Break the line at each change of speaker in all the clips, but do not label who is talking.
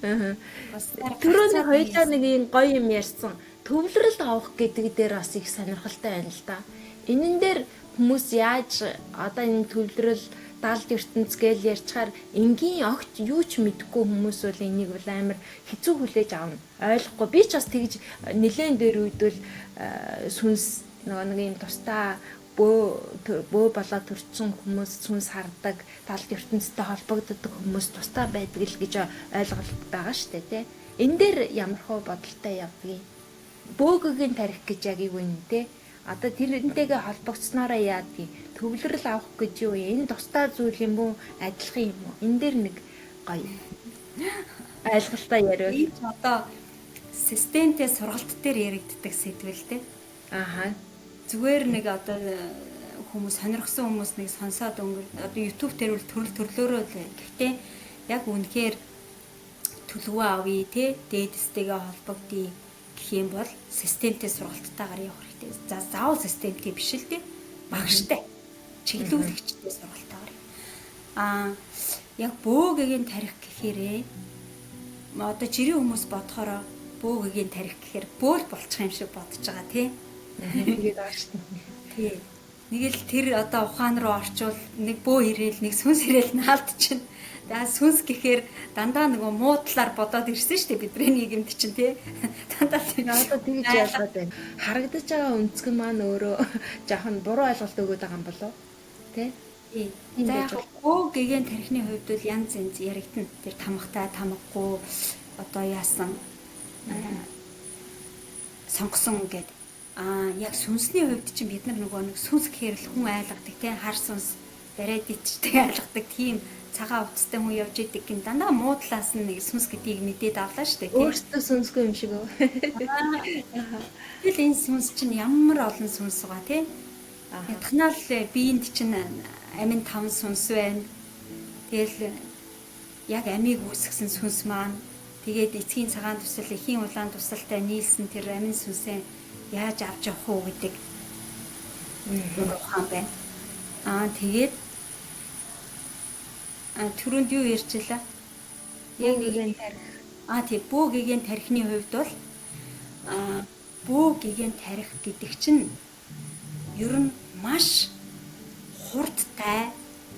Аа.
Бас тэр
Түрүүний
гарцаагүй
хоёулаа
яасан.
нэг юм гоё юм ярьсан. Төвлөрөлт авах гэдэг дээр бас их сонирхолтой байна л да. Энэн дээр хүмүүс яаж одоо энэ төвлөрөл далд ертөнц гээл ярьчаар энгийн огт юу ч мэдэхгүй хүмүүс бол энийг бол амар хэцүү хүлээж авна. Ойлгохгүй. Би ч бас тэгж нэлээд дээр үйдвэл сүнс нэг юм тусдаа бөө болоод төрсэн хүмүүс сүнс хардаг, талд ертөнцтэй холбогддог хүмүүс тусдаа байдаг л гэж ойлголт байгаа шүү дээ, тий. Энэ дээр ямар хөө бодолтой явдгийг бөөгөгийн тарих гэж яг юу вэ те? Одоо тэрнтэйгээ холбогдсноороо яадгийг төвлөрөл авах гэж юу вэ? Энэ тусдаа зүйл юм уу? Адилхан юм уу? Энэ дээр нэг гоё ойлголтоо яриул.
Энэ ч одоо системтэй сургалт дээр яригддаг сэдвэл те.
Ааха.
Зүгээр нэг одоо хүмүүс сонирхсан хүмүүс нэг сонсоод өнгөр одоо YouTube дээр бол төрөл төрлөөрөө л байна. Гэхдээ яг үнэхээр төлөвөө авъя те дээдэстэйгээ холбогдъё гэх юм бол системтэй сургалтайгаар явах хэрэгтэй. За заавал системтэй биш л те багштай чиглүүлэгчтэй сургалтайгаар. Яг бөөгийн тарих гэхээрээ одоо жирийн хүмүүс бодохороо бөөгийн тарих гэхээр бөөл болчих юм шиг бодож байгаа тий.
Тэгээд ааш.
Тий. Нэг л тэр одоо ухаан руу орчвол нэг бөө ирээл нэг сүнс ирээл наалдчихна. За сүнс гэхээр дандаа нөгөө муу талаар бодоод ирсэн шүү дээ бидний нийгэмд чинь тий. Дандаа
Одоо тэгж ялгаад байна. Харагдаж байгаа өнцгөн маань өөрөө жоохон буруу ойлголт өгöd байгаа юм болов тий?
Тий. За яг бөөгийн тарихны хувьд бол янз янз яригдана. Тэр тамхтай, тамгагүй одоо яасан сонгосон гэдэг. Яг сүнсний хувьд чинь бид нар нөгөө нэг сүнс гэхээр л хүн ойлгодог тий хар сүнс барайд ичдэг ойлгодог тийм цагаан утастай хүн явж идэг гин дандаа муу талаас нь нэг сүнс гэдгийг мэдээд авлаа шүү дээ тий.
Өөртөө сүнсгүй юм шиг үү?
Тэгэл энэ сүнс чинь ямар олон сүнс байгаа тий. Ядахнаа л биеинд чинь амин 5 сүнс байна. Тэгэл яг амийг үүсгэсэн сүнс маань тэгээд эцгийн цагаан тусал эхийн улаан тусалтай нийлсэн тэр амин сүнсээ яаж авч явах уу гэдэг ухаан байна. Тэгээд түрүүнд юу ярьчлаа?
Бөөгийн тарих.
Тийм бөөгийн тарихны хувьд бол бөөгийн тарих гэдэг чинь ер нь маш хурдтай,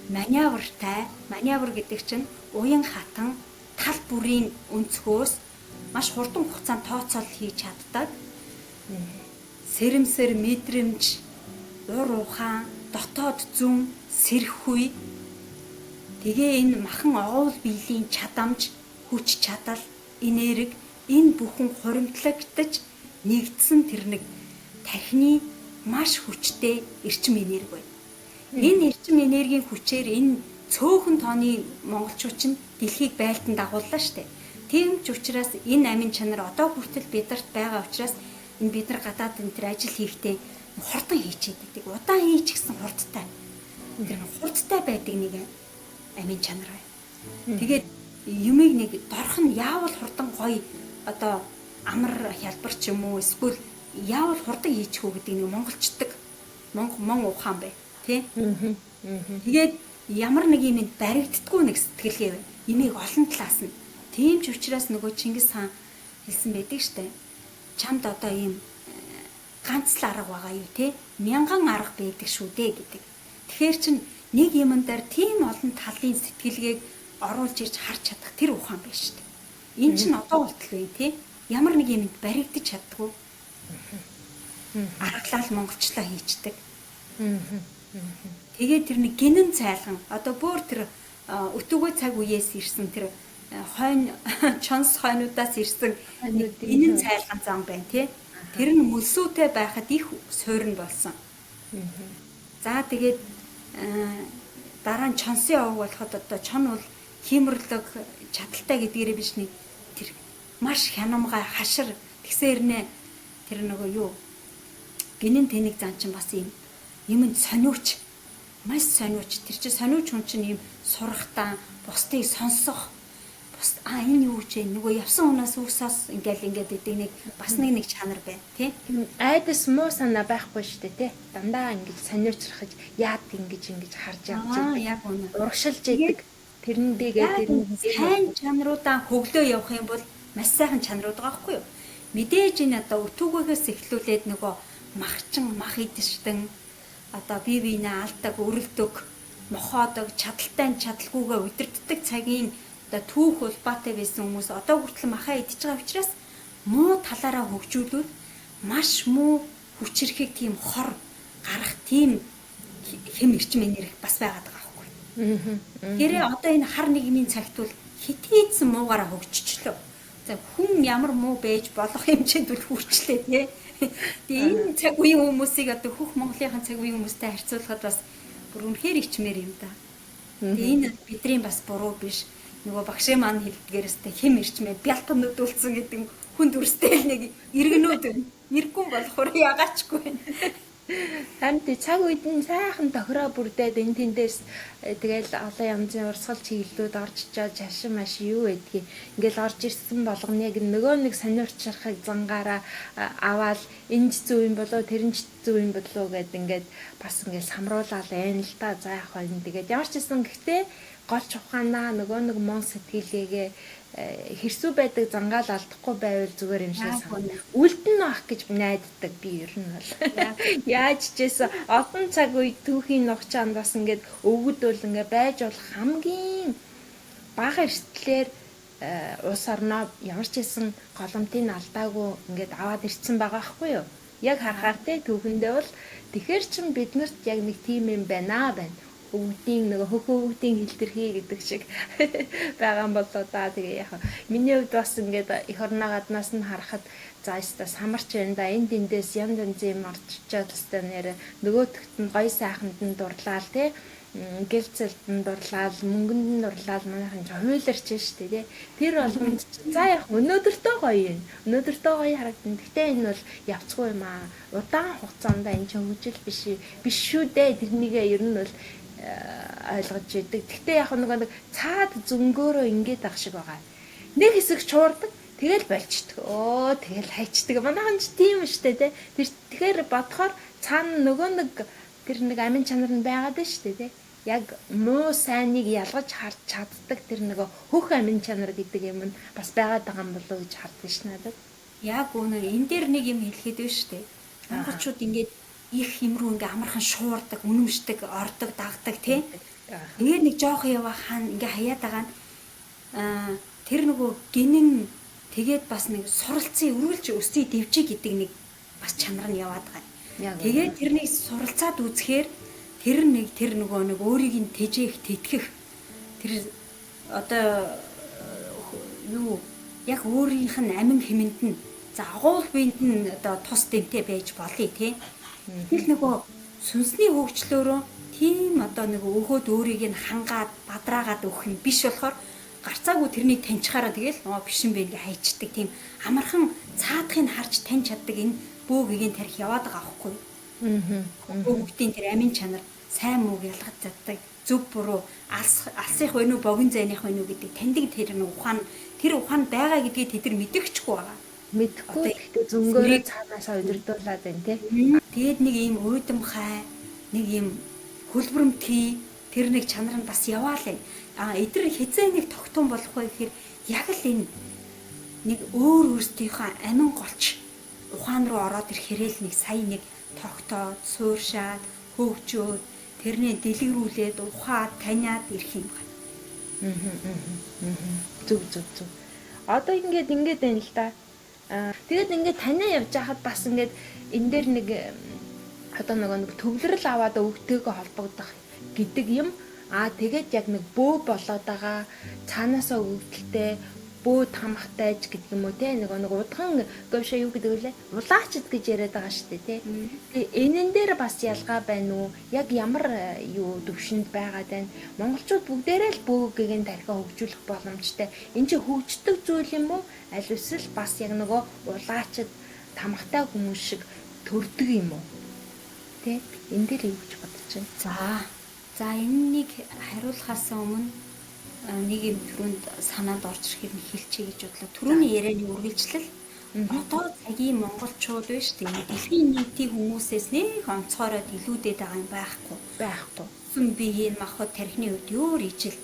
маневр гэдэг чинь уян хатан тал бүрийн өнцгөөс маш хурдан хугацаанд тооцоол хийж чаддаг. Сэрэмсэр мэдрэмж, ур ухаан, дотоод зүн, сэрхүй. Тэгээ энэ махан оовл биелийн чадамж, хүч чадал, энерги энэ бүхэн хуримтлагдаж нэгдсэн тэр нэг тархины маш хүчтэй эрчим энерги байна. Энэ эрчим энергийн хүчээр энэ цөөхөн тооны монголчууд чинь дэлхийг байлдан дагууллаа штэ. Тийм ч учраас энэ амин чанар одоо хүртэл бидэрт байгаа учраас энэ бид нар гадаад энэ төр ажил хийхдээ хурдан хийчихэд байдаг. Удаан хийчихсэн хурдтай. Тэр хурдтай байдаг нэг амин чанар байна. Тэгээд юмыг нэг дорх нь яавал хурдан гоё одоо амар хялбар ч юм уу эсвэл яавал хурдан хийчих үү гэдэг нэг монголчдаг мон ухаан бай. Тэ? Тэгээд ямар нэг юм баригддаггүй нэг сэтгэлгээ байна. Имийг олон талаас нь. Тийм ч учраас нөгөө Чингис хаан хэлсэн байдаг штэ. Чамд одоо ийм ганц л арга байгаа юу те? Мянган арга байдаг шүү дээ гэдэг. Тэгэхээр чин нэг юмн дээр тийм олон талын сэтгэлгээг оруулж ирж харж чадах тэр ухаан байна шүү дээ. Энэ чин одоо болтол бай те? Ямар нэг юмд баригдаж чаддгүй. Аргалал монголчлаа хийчдэг. Тэгээд тэр нэг гинэн цайлган одоо бүр тэр өтөвгөө цаг үеэс ирсэн тэр хойно чонс хойнуудаас ирсэн гинэн цайлган зам байна тий. Тэр нь мөлсүүтэй байхад их суурн болсон. За тэгээд дараа нь чонсын овог болоход одоо чон бол хиймэрлэг чадaltaй гэдгээрээ биш нэг тэр маш хянамгай хашир тэгсэрнэ тэр нөгөө юу гинэн тэнэг зан чинь бас юмд сониуч маш сониуч тэр чинь сониуч хүн чинь юм сурахтаа бусдыг сонсох бус энэ юу гэж нөгөө явсан унаас үсээс ингээд гэдэг нэг бас нэг чанар байна тий
айдас муу санаа байхгүй шүү дээ тий дандаа ингэж сониучрахж яад ингэж харж явж
яг үнэ
урагшилж идэг Тэрэндээгээ
Яг энэ
тэрэндээ
сайн чанаруудаа хөглөө явах юм бол маш сайхан чанарууд байгаа байхгүй юу? Мэдээж энэ одоо өтүүгөөс эхлүүлээд нөгөө махчин, мах идэрчтэн одоо бие биенээ алдаг, өрөлдөг, мохоодог, чадaltaй чадалгүйгээ удирддаг цагийн одоо түүх улбаатай байсан хүмүүс одоо хүртэл махаа идчихэж байгаа учраас муу талаараа хөгжүүлвэл маш муу хүчрэхийг тийм хор гарах тийм хэм эрчим энерги бас байгаад байгаа байхгүй. Тэрээ одоо энэ хар нийгмийн цагт бол хитээдсэн муугаараа хөгжчихлөө. За хүн ямар муу байж болох хэмжээнд бол хүрчлээ тий. Тэгээ энэ цаг үеийн хүмүүсийг одоо хөх Монголынхаа цаг үеийн хүмүүстэй харьцуулахад бас бүр үнэхээр ичмээр юм да. Тэгээ энэ бидний бас буруу биш. Нөгөө багшийн маань хэлдгээрстэй хэм эрчмээ бялтан нүдүүлсэн гэдэг хүн дүрстэй л нэг иргэнүүд байна. Иргэн болохоор ягаачгүй байна.
Хамт цаг үед нь сайхан тохироо бүрдээд энэ тэндээс тэгэл олон янзын урсгал чиглэлүүд орж ичээд шашин маш юу гэдгийг ингээл орж ирсэн болгоныг нөгөө нэг сониорчрахыг зангаараа аваад энд зүү юм болоо тэрэн ч зүү юм болоо гэд ингээд бас ингээл самруулаад байна л да. За яг хаа тэгээд ямар ч гэсэн гэхдээ гол чухаанаа нөгөө нэг мон сэтгэлгээгээ хэрсүү байдаг зангаал алдахгүй байвал зүгээр юм шиг санагдав. Үлдэн авах гэж найддаг би ер нь бол. Яаж ч гэсэн олон цаг үе түүхийн нухчаанд бас ингээд өвгөдөл ингээд байж болох хамгийн бага эрсдлээр улс орноо ямар ч гэсэн голомтын алдаагүй ингээд аваад ирсэн байгаа байхгүй юу? Яг харахаар те түүхэндээ бол тэгэхэр чин биднэрт яг нэг тим юм байна. Өвгдийн нэг хөхөвгдийн хилтерхий гэдэг шиг байгаа юм болоо да. Тэгээ яг миний хувьд бас ингээд эх орноо гаднаас нь харахад за яста самарч байна да. Энд эндээс янз янзын марччаад өстэй нэр нөгөөтгт нь гоё сайханд нь дурлаал те гэлцэлд нь дурлаал мөнгөнд нь дурлаал манайхан ч хуйларч штэ тий. Тэр болгонд за яг өнөөдөртөө гоё юм. Өнөөдөртөө гоё харагдана. Гэхдээ энэ бол явцгүй юм аа. Удаан хугацаанд энэ ч хөгжил биш шүү дээ. Тэрнийгээ ер нь бол ойлгож идэг. Гэхдээ яг нэг цаад зөнгөөрөө ингээд ах шиг байгаа. Нэг хэсэг чуурдаг, тэгэл болчдөг. Тэгэл хайчдаг. Манайхан ч тийм штэ тий. Тэгэхээр бодохоор цаана нөгөө нэг тэр нэг амин чанар нь байгаад байна штэ тий. Яг муу сайныг ялгаж харж чаддаг тэр нөгөө хөх амин чанар гэдэг юм нь бас байгаад байгаа юм болоо гэж хардсан ш надад.
Яг үнэ энэ дээр нэг юм хэлэхэд байна штэ. Монголчууд ингээд их имрүү ингээ амархан шуурдаг, үнэмшдэг, ордог, дагдаг тий. Тэгээд нэг жоох яваа хаан ингээ хаяад байгаа нь тэр нөгөө гинэн тэгээд бас нэг суралцсан өрүүлж өсөй дэвжиг гэдэг нэг бас чанар нь яваад байгаа. Тэгээд тэрнийг суралцаад үзэхээр тэр нөгөө нэг өөрийг нь тэжээх, тэтгэх тэр одоо юу яг өөрийнх нь амин хэмэнд нь за агуул биед нь одоо тус дэмтэй байж болъё тий. Тэгэл нөгөө сүнсний хөгжлөөрөө тийм одоо нэг өгөөд өөрийг нь хангаад бадраагаад өгөх юм биш болохоор гарцаагүй тэрнийг таньчихаараа тэгэл нөгөө бишин бэ ингээ хайчдаг тийм амархан цаадахыг харж таньж чаддаг энэ бөөгийн тарих яваад байгаа аахгүй. Бөөгийн тэр амин чанар сайн мууг ялгаж чаддаг зөв буруу алсах вэ нү богино зайных вэ нү гэдэг таньдаг тэр ухаан байгаа гэдгийг тэд нар мэдчихгүй байгаа.
Мэдхгүй гэхдээ зөнгөөрөө цаанаасаа удирдуулаад байна тий.
Тэгээд нэг ийм уйдамхай, нэг ийм хөлбөмбөмбөй тэр нэг чанар нь бас яваалаа. Эдгээр хизээ нэг тогтун болох вэ гэхээр яг л энэ нэг өөр өөрсдийнхөө амин голч ухаан руу ороод ирэхэрэл нэг сая нэг тогтоод, сууршаад, хөгжөөд тэрний дэлгэрүүлээд ухаад таниад ирэх юм байна.
Зүг. Одоо ингээд байна л да. Тэгээд ингээд таниа явж байхад бас ингээд энэ дээр нэг одоо нэг төвлөрөл аваад өвгтэйгээ холбогдох гэдэг юм. Тэгээд яг нэг бөө болоод байгаа цаанаасаа өвгөлтэй бөө тамхтайж гэдэг юм уу те нэг удхан говшаа юу гэдэг вэ? Улаачд гэж яриад байгаа шүү дээ те. Тэгээ энэн дээр бас ялгаа байна уу? Яг ямар юу төвшөнд байгаад байна? Монголчууд бүгдээрээ л бөөгийн тархиа хөгжүүлэх боломжтой. Энд чинь хөгждөг зүйл юм уу? Аль эсвэл бас яг улаачд тамхтай хүмүүс шиг төрдөг юм уу? Тэ энэ дээр юу гэж бодож байна?
За энэнийг хариулахаас өмнө нэг юм түрүүнд санаанд орж ирэхийг хэлчихье гэж бодлоо. Түрүүний ярианы үргэлжлэл одоо цагийн монголчууд биш тийм дэлхийн нийтийн хүмүүсээс нэг онцгойроод илүүдэд байгаа юм байхгүй. Сүм биеийн махбод тархины үед өөр ижил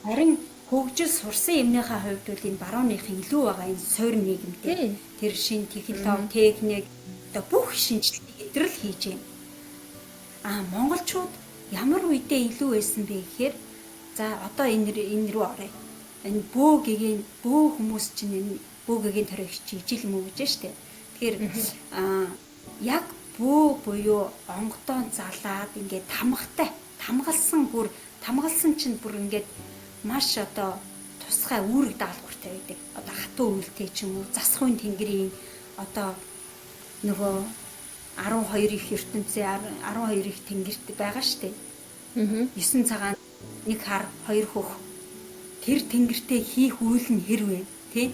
Харин хөгжил сурсан юмныхаа хувьд бол энэ барууныхын илүү байгаа энэ суурь нийгэмтэй.
Тий.
Тэр шин технологи, техник одоо бүх шинжилгээг эдрэл хийж байна. Монголчууд ямар үедээ илүү байсан бэ гэхээр за одоо энэ рүү оръё. Энэ бөөгийн хүмүүс чинь энэ бөөгийн төрөгч ижил юм уу гэж штэ. Тэгэхээр яг бөө буюу онгодоо залаад ингээд тамгалсан чинь бүр ингээд маш одоо тусгай үүрэг даалгавартай байдаг. Одоо хатуу үйлтэй ч юм уу, засахын тэнгэрийн одоо нөгөө 12 их ертөнцийн 12 их тэнгэрт байгаа штэ. 9 цагаан, 1 хар, 2 хөх. Тэр тэнгэртээ хийх үйл нь хэрвээ тий?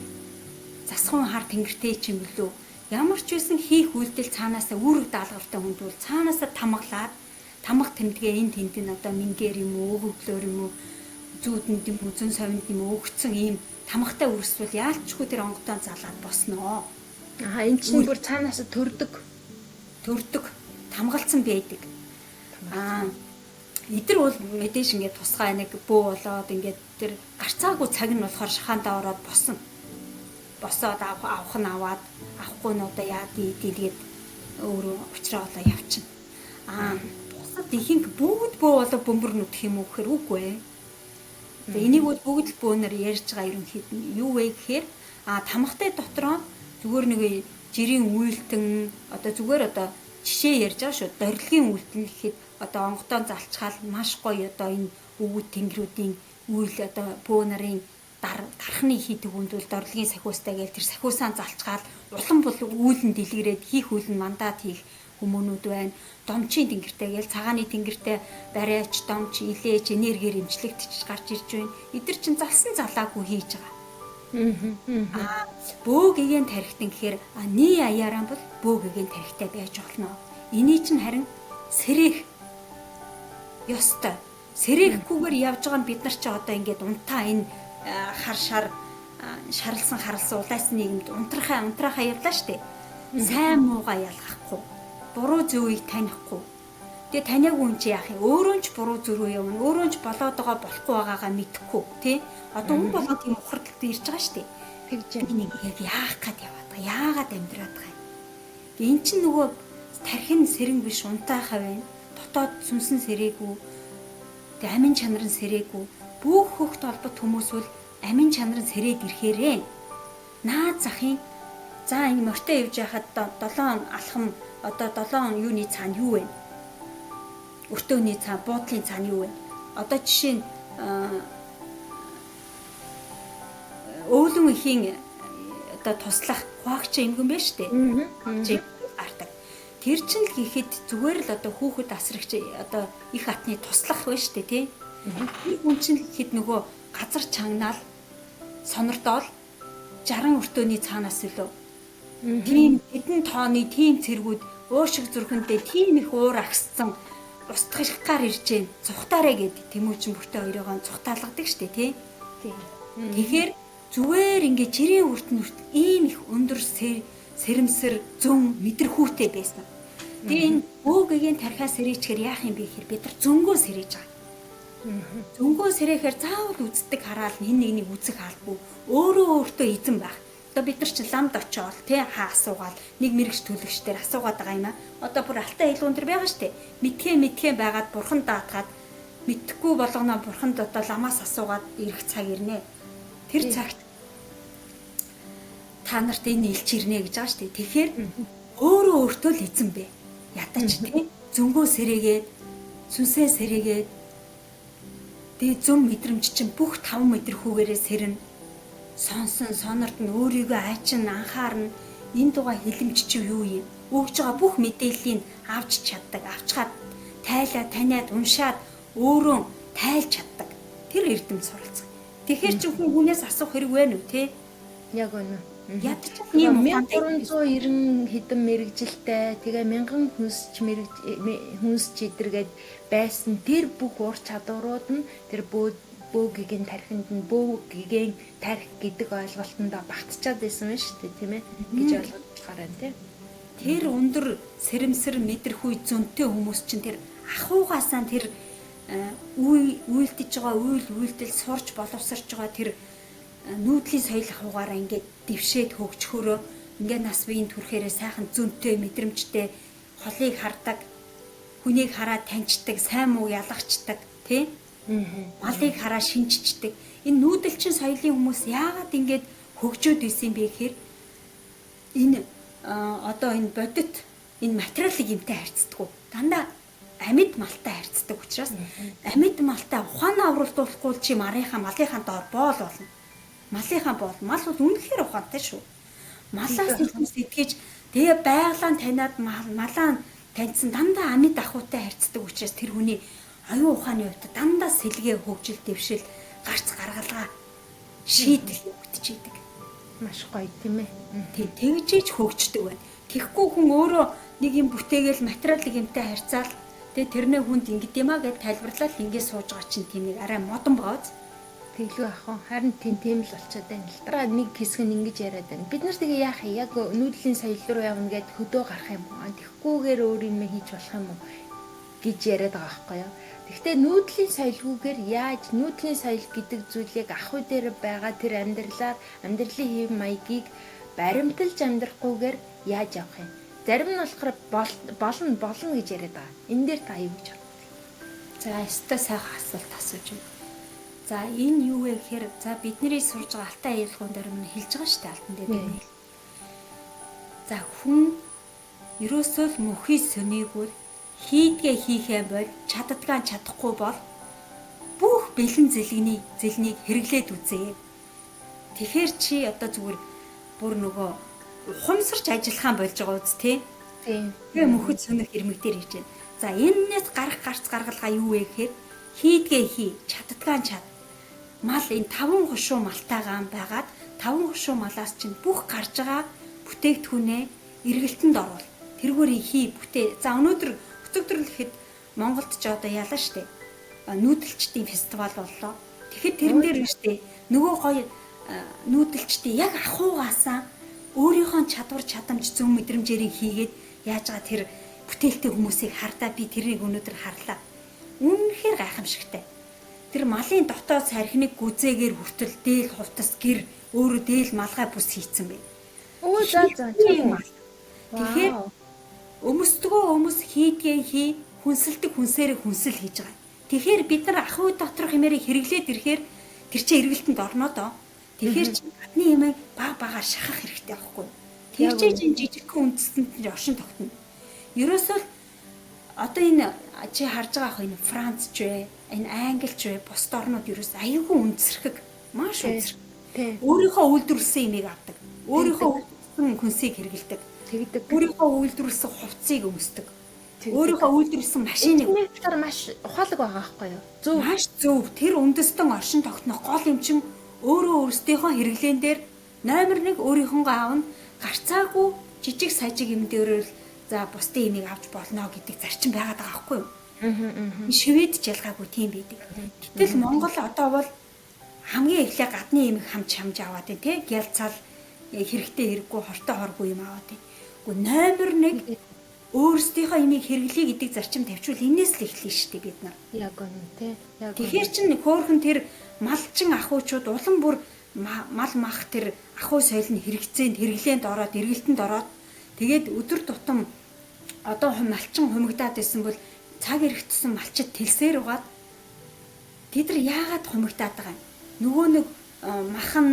Засахын хар тэнгэртэй ч юм бэлүү. Ямар ч байсан хийх үйлдэл цаанаасаа үүрэг даалгавартай хүнд бол цаанаасаа тамга тэмдгээ энэ тэнд нь одоо мингээр юм уу, өгөвлөөр юм уу, зүүдэнд юм уу, зүүн совинд юм уу өгцөн ийм тамгатай үрсвэл яалчгүй тэр онгодоо залаад босноо.
Энэ чинь бүр цаанаасаа төрдөг
тамгалцсан байдаг. Эдэр бол мэдээж ингээд тусгай нэг бөө болоод ингээд тэр гарцаагүй цаг нь болохоор шахаандаа ороод босоод авах нь аваад авахгүй нь одоо яа тэгээд өөрөө уучраа болоо явчихна. Бусад ихэнх бүгд бөө болоо бөмбөр нүдэх юм уу гэхээр үгүй ээ. Тэгээ энийг бол бүгд л бөөнөр ярьж байгаа ерөнхийд нь юу вэ гэхээр тамгатай дотроо зүгээр нэг жирийн үйлтэн одоо зүгээр одоо жишээ ярьж байгаа шүү. Дорилгын үйлтэн гэхэд одоо онгодоо залчгаал маш гоё одоо энэ өвөг тэнгэрүүдийн үйл одоо бөө нарын дархны хийдэг хүнд бол дорилгын сахиустай гээл тэр сахиусаа залчгаал улам бол үүлэн дэлгэрээд хийх үйл нь мандат хийх хүмүүнүүд байна. Домчийн тэнгэртэй гээл цагааны тэнгэртэй барайч, домч, илээч, энергиэр имжлэгдэж гарч ирж байна. Эдгэр чин залсан залаагүй хийж байгаа. Бөөгийн тархитан гэхээр нэг аяараа бол бөөгийн тархитай байж болно. Эний чинь харин сэрэх ёстой. Сэрэхгүйгээр явж байгаа нь бид нар чи одоо ингээд унтаа энэ шарлсан улайсан нийгэмд унтрахаа явлаа штэ. Сайн муугаа ялгахгүй. Буруу зөвийг танихгүй. Тэгээ таниагүй юм чи яах юм? Өөрөө ч буруу зүрх рүү явна. Өөрөө ч болоод байгаа болохгүй байгаагаа мэдэхгүй, тий? Одоо хүн болоод тийм ухардалд ирж байгаа штэ. Тэгж нэг яг яах гээд яваад байгаа. Яагаад амьдраад байгаа юм? Тэгээ эн чинь нөгөө тархин сэрэн биш унтаахаа байна. Дотоод сүнсэн сэрээгүй. Тэгээ амин чанар нь сэрээгүй. Бүх хөхт холбот хүмүүс бол амин чанар нь сэрээд ирэхээрээ. Наад захын за ингэ морьтой явж байхад 7 алхам одоо 7 юуны цаана юу вэ? Өртөөний цаана, буудлын цаана юу вэ? Одоо жишээ нь өөлөн ихийн одоо туслах хуагч эмгэн байна шүү дээ. Гардаг. Тэр чинь л хийхэд зүгээр л одоо хүүхэд асрагч одоо их атны туслах байна шүү дээ, тий? Тэр хүн чинь хэд нөгөө газар чагнаал сонирдоол 60 өртөөний цаанаас илүү тийм хэдэн тооны тийм цэргүүд уушиг зүрхэндээ тийм их уур агссан устгахгаар ирж гэн цухтаарэ гэд Тэмүүжин бүртээ хоёроо цухтаалгадаг штэ тий. Тэгэхээр зүгээр ингээ жирийн үртэн ийм их өндөр сэрэмсэр зөн мэдрэхүүтэй байсан. Тэгээ энэ бөөгийн тархиа сэрээчгээр яах юм бэ гэхээр бид нар зөнгөө сэрээж байгаа. Зөнгөө сэрэхээр заавал үздэг хараал нэг нэг үзэх хаалгүй өөртөө эзэн байх. Одоо бид нар ч ламд очиол тий асуугаал нэг мэрэгч төлөгчдөр асуугаад байгаа юм аа. Одоо бүр алтай хэлгүүн төр байгаа штэ. Мэдхээ байгаад бурхан даатгаад мэдхгүй болгоно бурханд одоо ламаас асуугаад ирэх цаг ирнэ. Тэр цагт та нарт энэ илч ирнэ гэж байгаа штэ. Тэгэхээр өөртөө л эзэн бэ. Ятаач тий зөнгөө сэрээгээд сүнсээ сэрээгээд тэгээ зөв мэдрэмж чинь бүх 5 мэдрэхүүгээрээ сэрнэ. Сонсон сонорт нь өөрийгөө айчин анхаарна. Энэ дугаа хилэмж чи юу юм? Өгж байгаа бүх мэдээллийг авч чаддаг. Авчгаад тайлаад таниад уншаад өөрөө тайлж чаддаг. Тэр эрдэм суралцах. Тэгэхээр чи хүнээс асуух хэрэг байна уу те?
Яг үнэ.
Ядч
ийм 1390 хэдэн мэрэгжилтэй тэгээ 1000 хүнсч идэргээд байсан тэр бүх ур чадварууд нь тэр бөөгийн тархинд нь бөөгийн тархи гэдэг ойлголтонд багтчаад байсан байна шүү дээ тийм ээ гэж ойлгож гараа тийм. Тэр
өндөр сэрэмсэр мэдрэхүй зөнтэй хүмүүс чинь тэр ахуугаасаа тэр үйлдэж байгаа үйлдэл сурч боловсарч байгаа тэр нүүдлийн соёл ахугаараа ингээд дэвшээд хөгжөхөөрөө ингээд нас биеийн төрхээрээ сайхан зөнтэй мэдрэмжтэй холыг хардаг, хүнийг хараад таньчдаг, сайн муу ялгачдаг, тий? Малыг хараа шинжчдэг. Энэ нүүдэлчин соёлын хүмүүс яагаад ингэж хөгжөөд исэн бэ гэхээр энэ одоо энэ бодит энэ материалын юмтай харьцдаг. Дандаа амьд малтай харьцдаг учраас амьд малтай ухаанаа авралдуулахгүй чи малынхаа доор боол болно. Малынхаа боол. Мал бол үнэхээр ухаантай шүү. Малаас хүмүүс итгэж тэгээ байгалаа таниад малаа таньсан дандаа амьд ахуйтай харьцдаг учраас тэр хүний оюун ухааны хувьд дандаа сэлгээ хөгжил дэвшил гарц гаргалгаа шийдэл өгдөж идэг.
Маш гоё тийм ээ.
Тэгжиж хөгждөг байна. Тэгэхгүй хүн өөрөө нэг юм бүтээгээл материалын юмтай харьцаал тэгээ тэрнээ хүнд ингэдэм аа гэж тайлбарлаад ингэ сууж байгаа чинь тийм нэг арай модон бооз.
Тэглүү ахын харин тийм л болчиход байна л та. Нэг хэсэг нь ингэж яриад байна. Бид нар тэгээ яах юм? Яг нүүдлийн соёл руу явна гэд хөдөө гарах юм уу? Тэгэхгүйгээр өөр юм хийж болох юм уу гэж яриад байгаа байхгүй юу? Гэхдээ нүүдлийн соёлгүйгээр яаж нүүдлийн соёл гэдэг зүйлийг ахуй дээр байгаа тэр амьдралын хэв маягийг баримталж амьдрахгүйгээр яаж явах юм? Зарим нь болохоор болно гэж яриад байгаа. Энэ дээр та юу гэж боддог?
За, өстой сайхан асуулт асууж байна. За, энэ юу вэ гэхээр за бидний сурж байгаа алтай аюулгуун дээр мань хэлж байгаа шүү дээ алтан дээр байна. За, хүн ерөөсөө л мөхий сүнийгүүл хийдгээ хийхээ бол чадахгүй бол бүх бэлэн зэлнийг хэрэглээд үзье. Тэгэхээр чи одоо зүгээр бүр нөгөө ухамсарч ажиллахаа болж байгаа үст тий. Тэгээ мөхөд сүнэх ирмэг дээр хийж байна. За энэнээс гарах гарц гаргалгаа юу вэ гэхээр хийдгээ хий, чаддгаа чад. Мал энэ 5 хушуу малтайгаан байгаад 5 хушуу малаас чинь бүх гарч байгаа бүтээгдэхүүнээ эргэлтэнд оруул. Тэргүүрийг хий, бүтээ. За өнөөдөр өчигдөр л ихэд Монголд ч одоо ялаа штэ. Нүүдэлчдийн фестивал боллоо. Тэгэхэд тэрэн дээр нь штэ нөгөө гоё нүүдэлчдийн яг ахуугаасаа өөрийнхөө чадвар чадамж зөв мэдрэмжээрийг хийгээд яаж байгаа тэр бүтээлтэй хүмүүсийг хардаа би тэрийг өнөөдөр харлаа. Үнэхээр гайхамшигтай. Тэр малын дотоод сархиныг гүзээгээр хүртэл дээл хувцас гэр өөрөө дээл малгай бүс хийцэн бай.
Оо за тийм мал.
Тэгэхээр өмс хийдгээ хий, хүнсэлдэг хүнсээрээ хүнсэл хийж байгаа. Тэгэхээр бид нар ахуй доторх юмэрийг хэрэглээд ирэхээр тэр чинь эргэлтэнд орноо доо. Тэгэхээр чи гадны юмыг багаар шахах хэрэгтэй байхгүй. Тэр чинь жижигхэн үндэстэнд нь оршин тогтно. Ерөөсөө одоо энэ чи харж байгаа ах энэ Франц ч вэ, энэ Англи ч вэ, бусд орнууд ерөөс аюулгүй үндэсрэг, маш үндэсрэг. Өөрийнхөө үйлдвэрлэсэн юмыг авдаг. Өөрийнхөө үйлдвэрлэсэн хүнсийг хэрэгэлдэг. Тэгдэг. Өөрийнхөө үйлдвэрлэсэн хувцсыг өмсдөг. Өөрийнхөө үйлдвэрлэсэн машиныг
маш ухаалаг байгаа байхгүй юу?
Зөв. Маш зөв. Тэр үндэстэн оршин тогтнох гол юм чин өөрөө өөрсдийнхөө хэрэглэн дээр номер 1 өөрийнхөө аавна гарцаагүй жижиг сажиг юм дээрэл за бусдын имийг авч болно гэдэг зарчим байгаад байгаа байхгүй юу? Швед ч ялгаагүй тийм байдаг. Гэтэл Монгол одоо бол хамгийн эхлээ гадны имийг хамж аваад байна тий. Гялцаал хэрэгтэй хэрэггүй хортой хоргүй юм аваад байна. Гэхдээ номер 1 өөрсдийнхөө имийг хэрэглэе гэдэг зарчим тавьчвал энэс л эхлэв шүү дээ бид нар.
Яг үнэ тий.
Тэгэхээр чин хөөхөн тэр малчин ахуйчууд улам бүр мал мах тэр ахуй соёл нь хэрэглээнд ороод эргэлтэнд ороод тэгээд өдөр тутам одоо малчин хумигдаад байсан бол цаг ирэх тусан малчид тэлсээр угаад тэд нар яагаад хумигдаад байгаа юм? Нөгөө нэг махан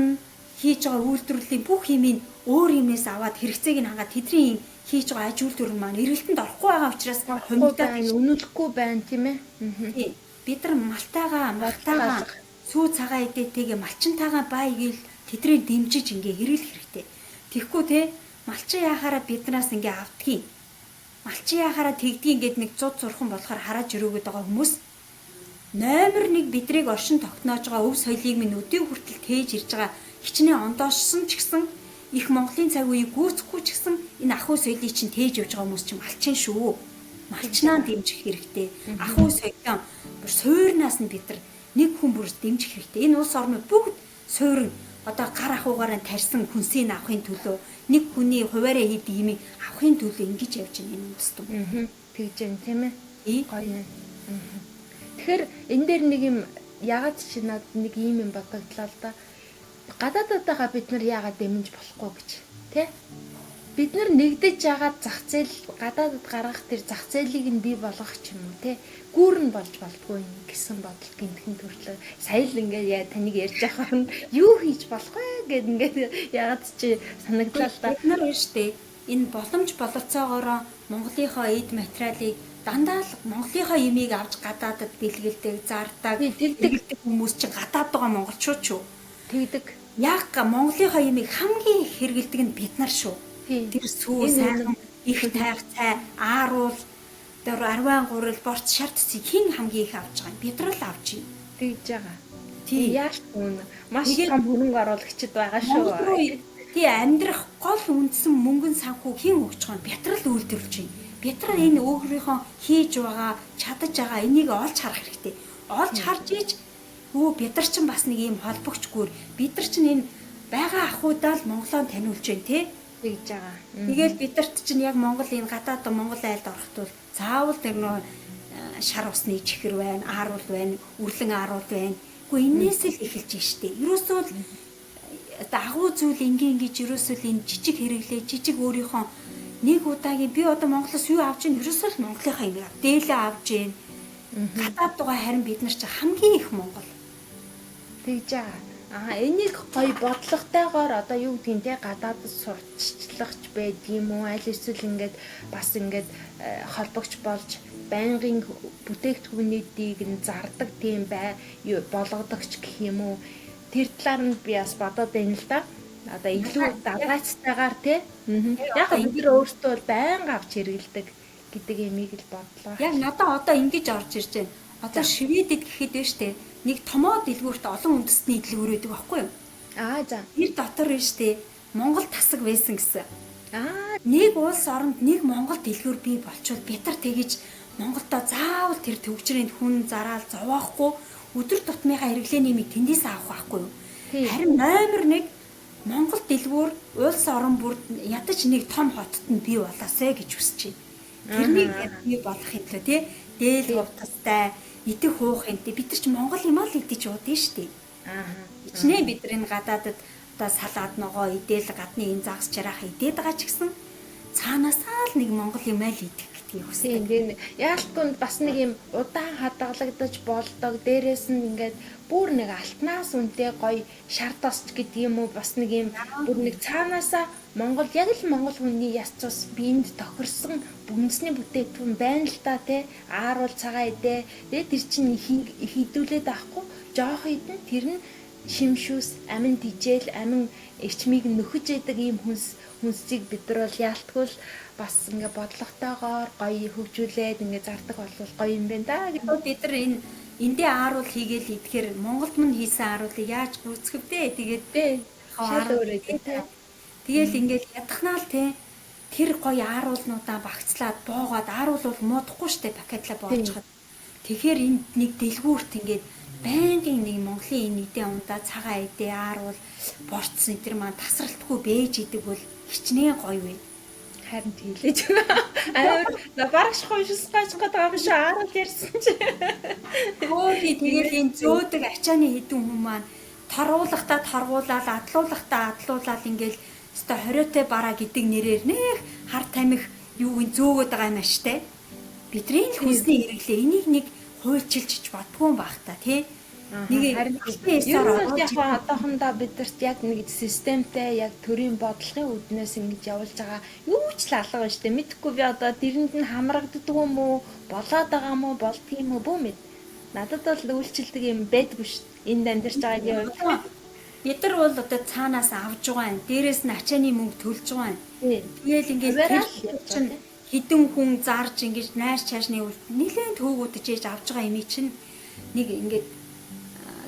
хийж байгаа үйлдвэрлэлийн бүх юмыг өөр юмнээс аваад хэрэгцээг нь хангаад тэдний хийж байгаа аж үйлдвэрлэл маань эргэлтэнд орохгүй байгаа учраас хумигдаад
үнэлэхгүй байна тийм ээ.
Бид нар малтайгаа сүү цагаан эдээтэйгээ малчинтайгаа байгийг тэдний дэмжиж ингээ хэрэглэх хэрэгтэй. Тэгэхгүй те малчин яхаараа биднээс ингээ автгийг. Малчин яхаараа тэгдгийг ингээд нэг 100 зурхан болохоор хараад өрөөгд байгаа хүмүүс номер 1 бидрийг оршин тогтноож байгаа өв соёлыг минь өдөө хүртэл тээж ирж байгаа хичнээн ондоошсон ч гэсэн их Монголын цаг үеийг гүйцэхгүй ч гэсэн энэ ахуй соёлыг чинь тээж явж байгаа хүмүүс чинь малчин шүү. Малчнаа дэмжих хэрэгтэй. Ахуй соёлоо бүр суурнаас нь бид нар нэг хүн бүр дэмжих хэрэгтэй. Энэ улс орнууд бүгд суурн одоо гар ахуйгаараа тарьсан хүнсийг авахын төлөө нэг хүний хуваараа хийдэг юмыг авахын төлөө ингэж явж байна энэ улс тум.
Тэгж юм тийм ээ.
Гоё.
Тэгэхээр энэ дээр нэг юм ягаад чи надад нэг юм бодогдлоо л да. Гадаадтайгаа бид нар яагаад дэмжиж болохгүй гэж тий? Бид нар нэгдэж яагаад зах зээл гадаадд гаргах тэр зах зээлийг нь бий болгох ч юм уу тий? Гүүр нь болж болтгүй юм гэсэн бодол гинтхэн төрлөө. Сая л ингээд таныг ярьж байхаар нь юу хийж болох вэ гэд ингээд яагаад чи санагдлаа л да.
Бид нар штэ энэ боломж бололцоогоороо Монголынхоо эд материалыг дандаа л Монголынхоо ямиг авч гадаадад бэлгэлдэг, зардаг, бэлгэлдэг хүмүүс чинь гадаад байгаа монголчууд шүү.
Тэгдэг.
Яг Монголынхоо ямиг хамгийн их хэрэгэлдэг нь бид нар шүү. Тэр сүү, сайхан, их тайх цай, ааруул, тэр арван гурил, борц шартцыг хэн хамгийн их авч байгаа юм? Бид нар л авч юм.
Тэгж байгаа. Тий яаж түн маш том хөрөнгө оруулагчид байгаа шүү.
Тий амьдрах гол үндсэн мөнгөн санхүү хэн өгч байгаа нь бид нар л үйлдвэрлэж байна. Бид нар энэ өөрийнхөө хийж байгаа, чадаж байгаа энийг олж харах хэрэгтэй. Олж харж ийж бид нар чинь бас нэг юм холбогчгүй. Бид нар чинь энэ байгаа ахуйдаа л Монголоо таниулж байна тий.
Тэгж байгаа.
Тэгэл бидэрт чинь яг Монгол энэ гадаад Монгол айлд орохт бол заавал тэр нөө шар усны чихэр байна, ааруул байна, үрлэн ааруул байна. Гэхдээ энээс л эхэлж штэ. Ерөөсөө л агуу зүйл ингэж ерөөсөө л энэ жижиг хэрэглээ, жижиг өөрийнхөө нэг удаагийн би одоо Монголоос юу авч ийн ерөөсөө л Монголынхаа юм дээлээ авч ийн. Гадаад байгаа харин бид нар чинь хамгийн их Монгол.
Тэгж байгаа. Энийг гоё бодлоготойгоор одоо юу гэдгийг те гадаадд сурталчлагч байдгийм үү аль эсвэл ингээд бас ингээд холбогч болж байнгын бүтээгдэхүүнүүдийг нь зардаг тийм болгодогч гэх юм уу тэр талаар нь би бас бодоод байна л да. Одоо илүү даваацтайгаар те яг бид нар өөрсдөө бол байнга авч хэрэгэлдэг гэдэг юмыг л бодлоо.
Яг надад одоо ингэж орж ирж байна. Одоо Шведэд гэхэд байна штэ. Нэг томоо дэлгүүрт олон үндэстний дэлгүүр байдаг байхгүй юу?
За.
Тэр дотор байна штэ. Монгол тасаг байсан гэсэн. Нэг улс оронд нэг Монгол дэлгүүр бий болчвол бид нар тэгэж Монголдо заавал тэр төвчрийн хүн зараал зовоохгүй өдөр тутмынхаа хэрэглээний нэмийг тэндээс авах байхгүй юу? Харин номер 1 Монгол дэлгүүр улс орон бүр ядаж нэг том хотод нь бий болоосэй гэж хүсэж байна. Тэрнийг бий болох хэвлээ тий. Дээл хувцастай идэх хуух юмтэй бид нар ч Монгол юм аа л идэж уудсан шүү дээ. Ичнээ бид нар энэ гадаадад одоо салаад ногоо идээл гадны энэ загас чарааха идээд байгаа ч гэсэн цаанаасаа л нэг Монгол юм аа л идэх гэдгийг хүсдэг.
Тийм яалтгүй бас нэг юм удаан хадгалагдаж болдог. Дээрээс нь ингээд бүр нэг алтнаас үнэтэй гоё шар тосч гэдэг юм уу бас нэг юм бүр нэг цаанаасаа Монгол яг л монгол хүний яс цус биед тохирсон бүнцний бүтээгдэхүүн байна л та тий ааруул цагаа идэ тэгээд тэр чинь хідүүлээд авахгүй жоох идэн тэр нь шимшүүс амин дижээл амин эрчмийг нөхөж яадаг ийм хүнсийг бид нар бол яалтгүй л бас ингээ бодлоготойгоор гоё хөгжүүлээд ингээ зардаг болвол гоё юм байна да.
Бид нар эндээ ааруул хийгээл идэхээр Монголд мань хийсэн ааруулыг яаж гүйцэхвдээ тэгээд
шал өөрөө тий.
Тэгэл ингээл ядахнаал тий тэр гоё ааруулнуудаа багцлаад боогоод ааруул бол муудахгүй штэ пакетлаа боолцоход. Тэгэхээр энд нэг дэлгүүрт ингээд байнгын нэг Монголын энэ идэ ундаа цагаан идэ ааруул борцсон тэр маань тасралтгүй бэж идэг бол хичнээн гоё вэ.
Харин тийлээж байна. Барагш хойшс гаж байгаа юм шиг ааруул ярьсан чи.
Хөөе тэгэл энэ зөөдөг ачааны хідэн хүмүүс маань торгуулахтаа торгуулаад адлуулахтаа адлуулаад ингээл өстой хориотой бараа гэдэг нэрээр нэх хар тамхи юу ин зөөгöd байгаа юм аштай. Бидний л хүнсний хэрэглээ энийг нэг хуульчилж бодгүй юм бах та тий. Нэг харин яг
одоохондоо бидэрт яг нэг системтэй яг төрийн бодлогын үүднээс ингэж явуулж байгаа юу ч л алга байна штэ. Мэдхгүй би одоо дэрэнд нь хамрагддаг юм уу болоод байгаа юм уу болдго юм уу бүү мэд. Надад бол үйлчлдэг юм байдгүй штэ. Энд амьдарч байгаа юм.
Бид нар бол одоо цаанаас авж байгаа юм. Дээрээс нь ачааны мөнгө төлж байгаа юм. Тэгээл ингээд чинь хідэн хүн зарж ингэж найр чаашны үл нэлээд төөгөдөж ээж авж байгаа юм чинь нэг ингээд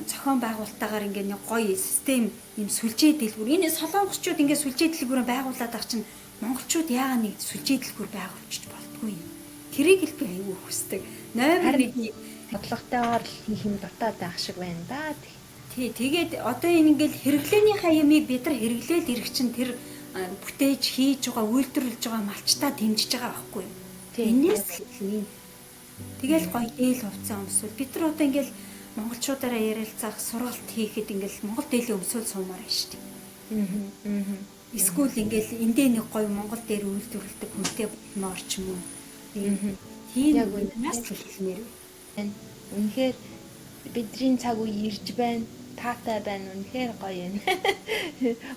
зохион байгуулалтаагаар ингээд нэг гоё систем юм сүлжээ дэлгүүр. Энэ солонгосчууд ингээд сүлжээ дэлгүүрээ байгуулад байгаа чинь монголчууд яагаад нэг сүлжээ дэлгүүр байгуулчих болтгүй юм. Тэрийг л би аюу хүсдэг. Номер 1
бодлоготойгоор хийх юм дутаад байх шиг байна да.
Тэгээд одоо энэ ингээл хэрэглээнийхээ ямыг бид нар хэрэглээл ирэх чинь тэр бүтээж хийж байгаа үйлдвэрлэж байгаа малчтаа дэмжиж байгаа байхгүй юу? Энээс л Тэгэл гоё дээл хувцас өмсвөл бид нар одоо ингээл монголчуудаараа ярилцах сургалт хийхэд ингээл монгол дээлийн өмсөөл суумаар байна шүү дээ. Эсвэл ингээл эндээ нэг гоё монгол дээр үйлдвэрлэдэг хүнтэй болмоор ч юм уу. Тийм
Яг үнэ.
нас хэлмээр.
Үнэхээр бидний цаг үе ирж байна. Таатай байна. Үнэхээр гоё юм.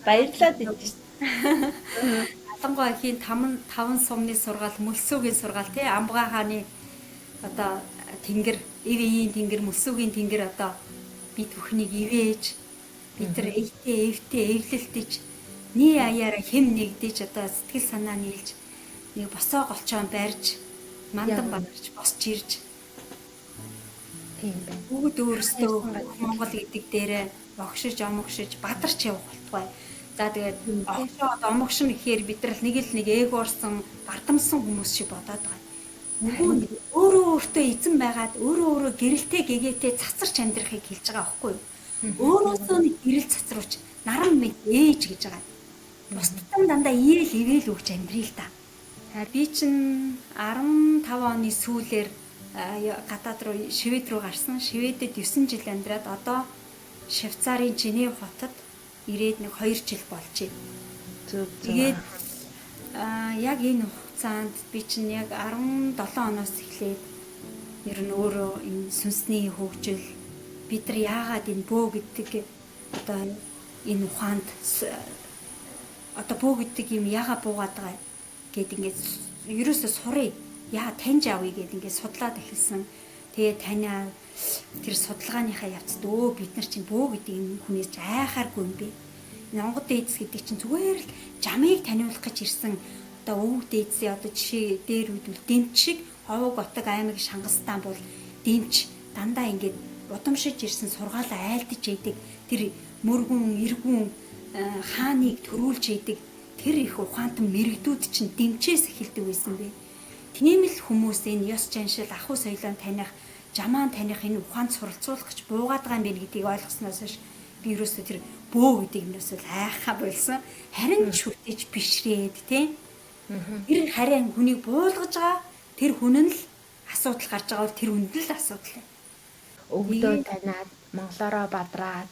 Баярлалаа гэж.
Ялангуяа хийн 5 сумны сургаал, мөлсөөгийн сургаал тий Амбгаа хааны одоо тэнгэр, ивийн тэнгэр, мөлсөөгийн тэнгэр одоо бид бүхнийг ивэж бид нар эвтэй эвлэлтэж nii аяараа хэм нэгдэж одоо сэтгэл санаа нийлж нэг босоо голчоон барьж мандан бадарч босч ирж
Тийм байна.
бүгд өөрсдөө Монгол гэдэг дээрээ огшиж омогшиж бадарч явах болтугай. За тэгээд огшоод омогшин гэхээр бид нар нэг л нэг эгоорсон бардамсан хүмүүс шиг бодоод байгаа. Нөгөө өөрөө өөртөө эзэн байгаад өөрөө гэрэлтэй гэгээтэй цацарч амьдрахыг хэлж байгаа байхгүй юу? Өөрөөсөө нэг гэрэл цацруулж наран мэд ээж гэж байгаа. Бусдад дандаа ийл ивэл өгч амьдрий л да. Би чинь 15 оны сүүлээр гадаад руу Швед руу гарсан. Шведэд 9 жил амьдраад одоо Швейцарын Женев хотод ирээд нэг 2 жил болжээ. Тэгээд яг энэ хугацаанд би чинь яг 17 оноос эхлээд ер нь өөрөө энэ сүнсний хөгжил бид нар яагаад энэ бөө гэдэг одоо энэ ухаанд одоо бөө гэдэг юм яагаад буугаад байгаа гэд ингээд ерөөсөө сурыг яа таньж авъя гэд ингээд судлаад эхэлсэн. Тэгээд таниа тэр судалгааныхаа явцад бид нар чинь бөө гэдэг юм хүнээс айхааргүй юм бэ. Монгол дээдс гэдэг чинь зүгээр л жамыг таниулах гэж ирсэн одоо өвөг дээдсийн одоо жишээ дээр үйдвэл дэмч шиг ховог отог аймаг Шангастан бол дэмч дандаа ингээд удамшиж ирсэн сургаалаа айлдж яадаг тэр мөргүн эргүүн хааныг төрүүлж яадаг тэр их ухаантан мэрэгдүүд чинь дэмчээс эхэлдэг байсан бэ. Тийм л хүмүүс энэ ёс жаншил ахуй соёлоо таних жамаан таних энэ ухаанд суралцуулах гэж буугаад байгаа юм байна гэдгийг ойлгосноос хойш би ерөөсөө тэр бөө гэдэг юмнаас л айхаа болсон. Харин ч хүртэж бишрээд тийм. Тэр харин хүнийг буулгаж байгаа тэр хүн нь л асуудал гарч байгаа бол тэр хүнд л асуудал.
Өвдөө таниад монголоороо бадраад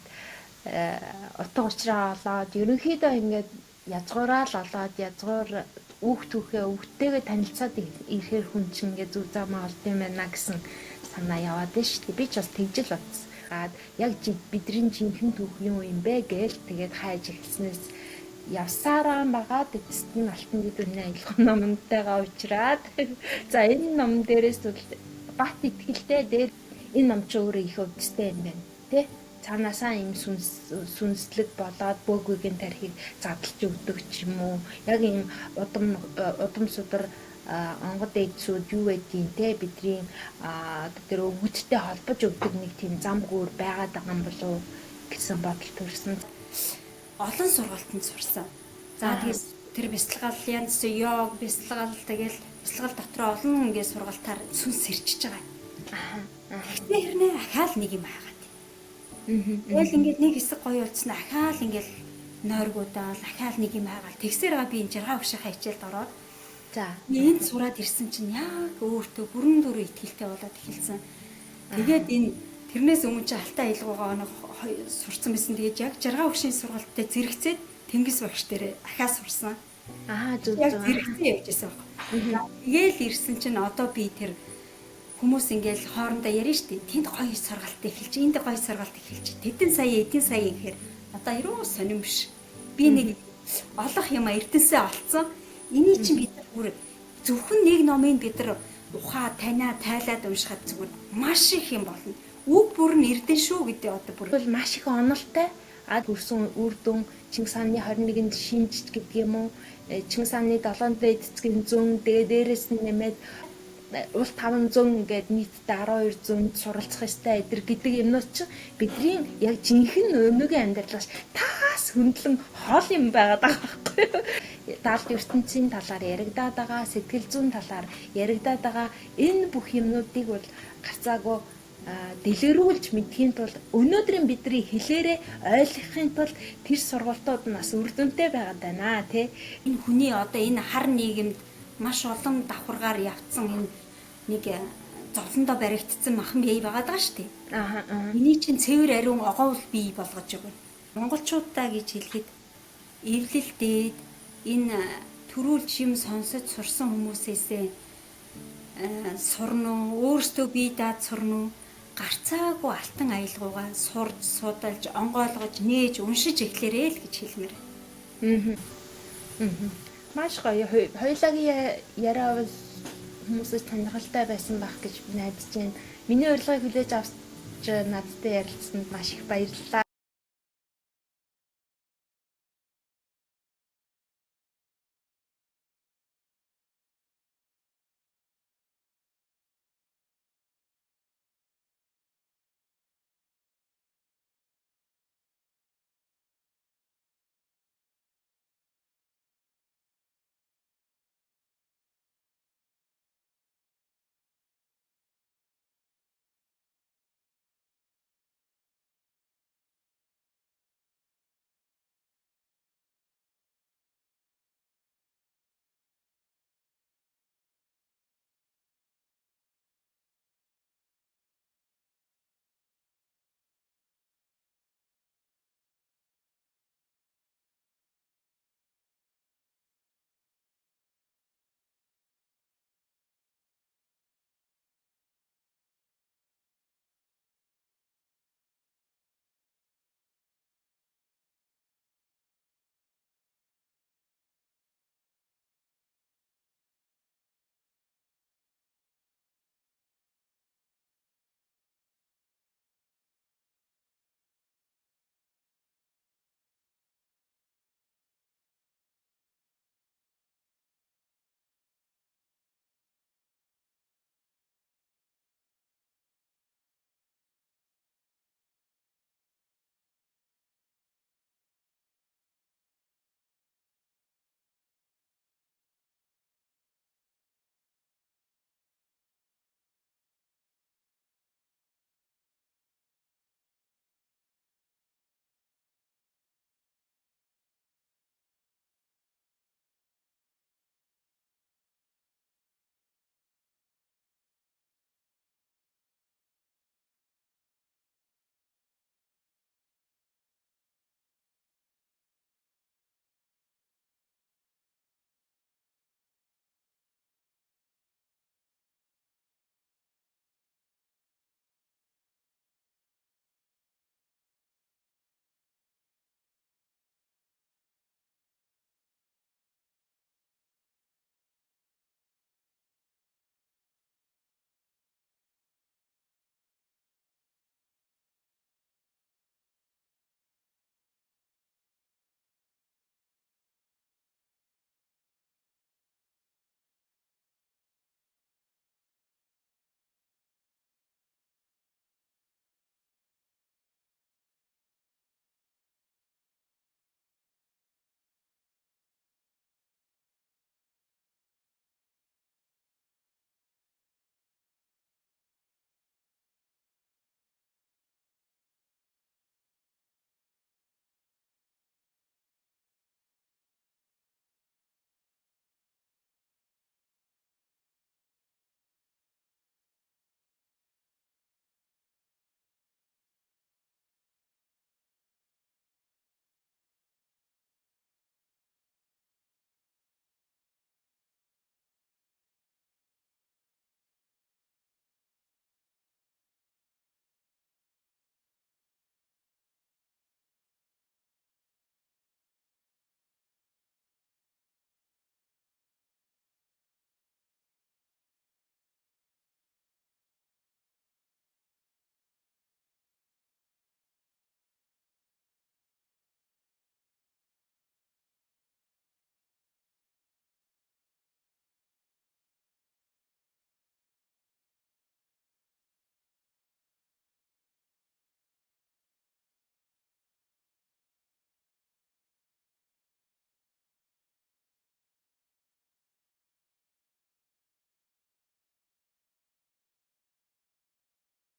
утга учраа олоод ерөнхийдөө ингээд язгуураа л олоод язгуур үх түүхээ өвгтэйгээ танилцаад ирэхээр хүн чинь ингээд зүг замаа олд юм байна гэсэн санаа яваад байна шүү дээ. Би ч бас тэгжэл бодсон. Яг бидний жинхэнэ түүх юу юм бэ гээл тэгээд хайж эхэлснээс явсараа багаад эцэстний алтан гэдүрний аялах номонтойгоо уулзраад за энэ ном дээрээс бол бат итгэлтэй дээр энэ ном ч өөрөө их өвдөстэй юм байна тий цаанаасаа юм сүнслэг болоод бөөгүйгийн тархийг задлж өгдөг ч юм уу яг ийм удам судар онгод эдсүүд юу гэдгийг те бидний тэр өвгөдтэй холбож өгдөг нэг тийм зам гүүр байгаад байгаа юм болов уу гэсэн бодол төрсөн.
Олон сургалтанд сурсан. За тэгээд тэр бясалгал янз йог бясалгал тэгэл бясалгал дотроо олон ингээд сургалтаар сүнс сэрчиж байгаа. Гэхдээ хэрнээ ахаал нэг юм байгаад. Тэгэл ингээд нэг хэсэг гоё болцсон ахаал ингээд нойргуудаал ахаал нэг юм байгаал тэгсээр байгаа би энэ жаргаа өгших хичээлд ороод за энд сураад ирсэн чинь яг өөртөө бүрэн дүрээ ихтгэлтэй болоод эхэлсэн. Тэгээд энэ тэрнээс өмнө чи Алтай аялгаугаа нэг сурцсан байсан. Тэгээд яг жаргаа өгшийн сургалтад зэрэгцээд Тэнгис багш дээр ахаа сурсан.
Зүг
яг зэрэгцээ явж байсан баг. Тэгээл ирсэн чинь одоо би тэр хүмүүс ингээл хоорондоо ярина штэ. Тэнд гоё сургалт эхэлж, энд гоё сургалт эхэлж. Тэдэн сая, эдэн сая гэхээр одоо ерөө сонирм биш. Би нэг олох юм эрдэнсээ олцсон. Эний чинь бид нар бүр зөвхөн нэг номыг бид нар ухаа таниа тайлаад уншихад зүгээр маш их юм болно. Үг бүр нь эрдэн шүү гэдэг одоо бүр
маш их онолтой хүрсэн үр дүн Чингис хааны 21-нд шинжиж гэдэг юм уу Чингис хааны 7 эцгийн зүүн дээрээс нь нэмээд улт 500 гээд нийтдээ 12 зүүнд суралцах ёстой эдэр гэдэг юмнууд чинь бидний яг жинхэнэ өнөөгийн амьдралаас таас хөндлөн хол юм байгаад байгаа байхгүй юу? Даалт ертөнцийн талаар яригадаад байгаа, сэтгэл зүйн талаар яригадаад байгаа энэ бүх юмнуудыг бол гарцаагүй дэлгэрүүлж мэдхийн тулд өнөөдрийн бидний хэлээрээ ойлгохын тулд тэр сургалтууд нас үр дүнтэй байгаад байна тий.
Энэ хүний одоо энэ хар нийгэмд маш олон давхаргаар явцсан энэ нэг зовлондоо баригдсан махан бие байгаа даа шүү дээ.
Аа.
Миний чинь цэвэр ариун огоол бие болгож өгнө. Монголчуудаа гэж хэлэхэд эвлэлдээд энэ төрүүлж юм сонсож сурсан хүмүүсээсээ сурна уу, өөрсдөө бие даад сурна уу, гарцаагүй алтан аялгаугаа сурж, судалж, онгойлгож, нээж, уншиж эхлэрээ л гэж хэлмээр.
Маш гоё. Хоёулагийн яриа бол хүмүүсээс сонирхолтой байсан байх гэж би найдаж байна. Миний урилгыг хүлээж авч надтай ярилцсанд маш их баярлалаа.